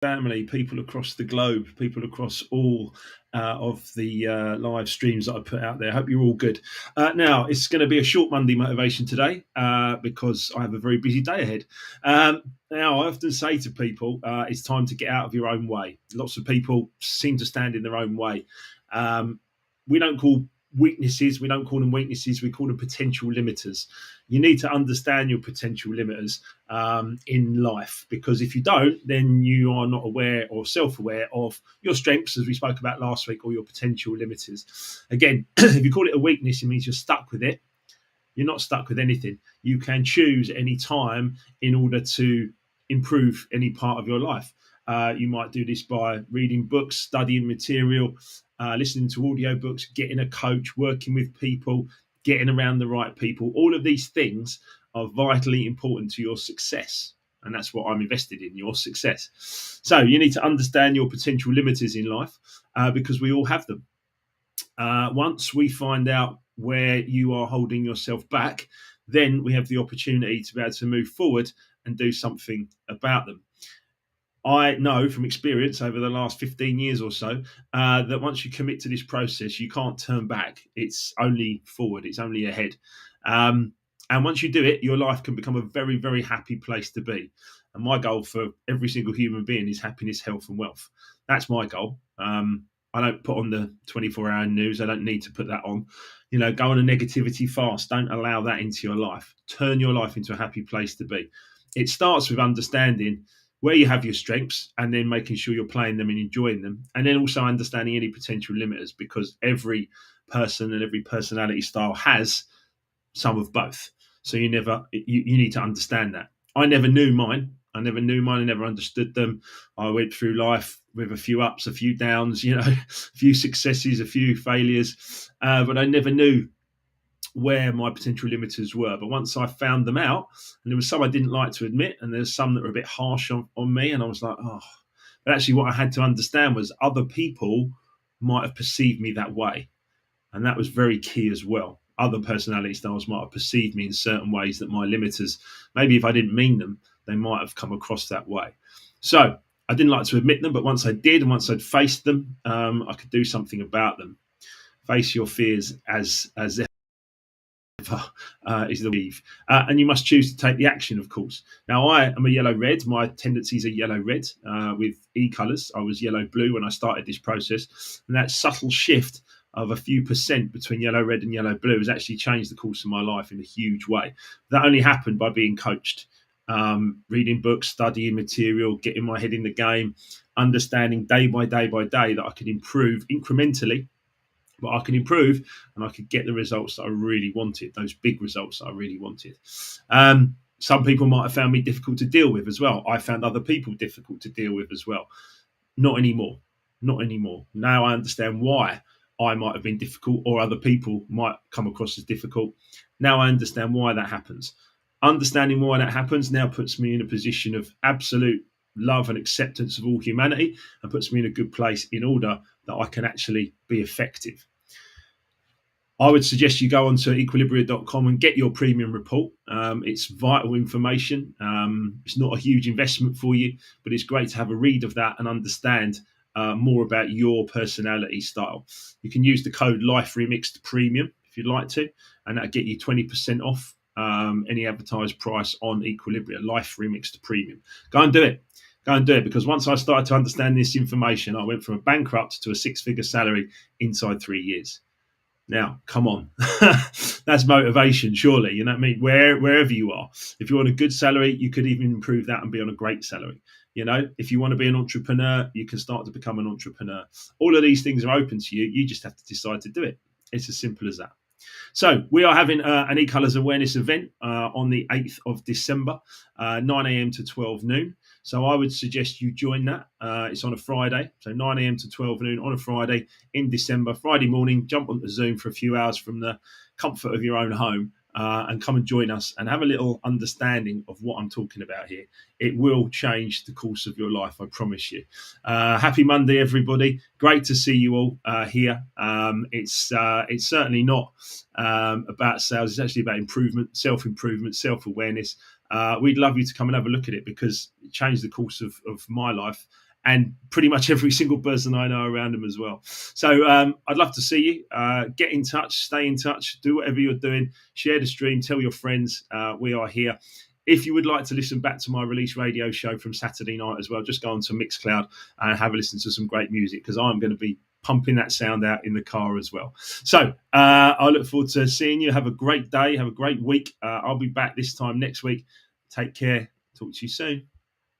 family, people across the globe, people across all of the live streams that I put out there. I hope you're all good. Now, it's going to be a short Monday motivation today because I have a very busy day ahead. Now, I often say to people, it's time to get out of your own way. Lots of people seem to stand in their own way. We don't call weaknesses, we don't call them weaknesses, we call them potential limiters. You need to understand your potential limiters in life, because if you don't, then you are not aware or self-aware of your strengths, as we spoke about last week, or your potential limiters. Again, if you call it a weakness, it means you're stuck with it. You're not stuck with anything. You can choose any time in order to improve any part of your life. You might do this by reading books, studying material, listening to audiobooks, getting a coach, working with people, getting around the right people. All of these things are vitally important to your success. And that's what I'm invested in, your success. So you need to understand your potential limiters in life because we all have them. Once we find out where you are holding yourself back, then we have the opportunity to be able to move forward and do something about them. I know from experience over the last 15 years or so that once you commit to this process, you can't turn back. It's only forward, it's only ahead. And once you do it, your life can become a very, very happy place to be. And my goal for every single human being is happiness, health, and wealth. That's my goal. I don't put on the 24-hour news. I don't need to put that on. Go on a negativity fast. Don't allow that into your life. Turn your life into a happy place to be. It starts with understanding where you have your strengths and then making sure you're playing them and enjoying them. And then also understanding any potential limiters, because every person and every personality style has some of both. So you need to understand that. I never knew mine. I never understood them. I went through life with a few ups, a few downs, a few successes, a few failures, but I never knew where my potential limiters were. But once I found them out, and there was some I didn't like to admit, and there's some that were a bit harsh on me, and I was like, oh. But actually what I had to understand was other people might have perceived me that way. And that was very key as well. Other personality styles might have perceived me in certain ways that my limiters, maybe if I didn't mean them, they might have come across that way. So I didn't like to admit them, but once I did, and once I'd faced them, I could do something about them. Face your fears as is the weave. And you must choose to take the action, of course. Now, I am a yellow-red. My tendencies are yellow-red with E-colours. I was yellow-blue when I started this process. And that subtle shift of a few percent between yellow-red and yellow-blue has actually changed the course of my life in a huge way. That only happened by being coached, reading books, studying material, getting my head in the game, understanding day by day by day that I could improve incrementally, but I could improve and I could get the results that I really wanted, those big results that I really wanted. Some people might have found me difficult to deal with as well. I found other people difficult to deal with as well. Not anymore. Not anymore. Now I understand why I might have been difficult, or other people might come across as difficult. Now I understand why that happens. Understanding why that happens now puts me in a position of absolute love and acceptance of all humanity, and puts me in a good place in order that I can actually be effective. I would suggest you go onto equilibria.com and get your premium report. It's vital information. It's not a huge investment for you, but it's great to have a read of that and understand more about your personality style. You can use the code Life Remixed Premium if you'd like to, and that'll get you 20% off any advertised price on Equilibria. Life Remixed Premium. Go and do it. Go and do it, because once I started to understand this information, I went from a bankrupt to a six-figure salary inside 3 years. Now, come on. That's motivation, surely. You know what I mean? Wherever you are. If you're on a good salary, you could even improve that and be on a great salary. If you want to be an entrepreneur, you can start to become an entrepreneur. All of these things are open to you. You just have to decide to do it. It's as simple as that. So we are having an e-colours awareness event on the 8th of December, 9 a.m. to 12 noon. So I would suggest you join that. It's on a Friday, so 9 a.m. to 12 noon on a Friday in December. Friday morning, jump onto Zoom for a few hours from the comfort of your own home and come and join us and have a little understanding of what I'm talking about here. It will change the course of your life, I promise you. Happy Monday, everybody. Great to see you all here. It's certainly not about sales. It's actually about improvement, self-improvement, self-awareness. We'd love you to come and have a look at it, because it changed the course of my life and pretty much every single person I know around them as well. So I'd love to see you. Get in touch, stay in touch, do whatever you're doing, share the stream, tell your friends. We are here. If you would like to listen back to my release radio show from Saturday night as well, just go on to Mixcloud and have a listen to some great music, because I'm going to be pumping that sound out in the car as well. So I look forward to seeing you. Have a great day. Have a great week. I'll be back this time next week. Take care. Talk to you soon.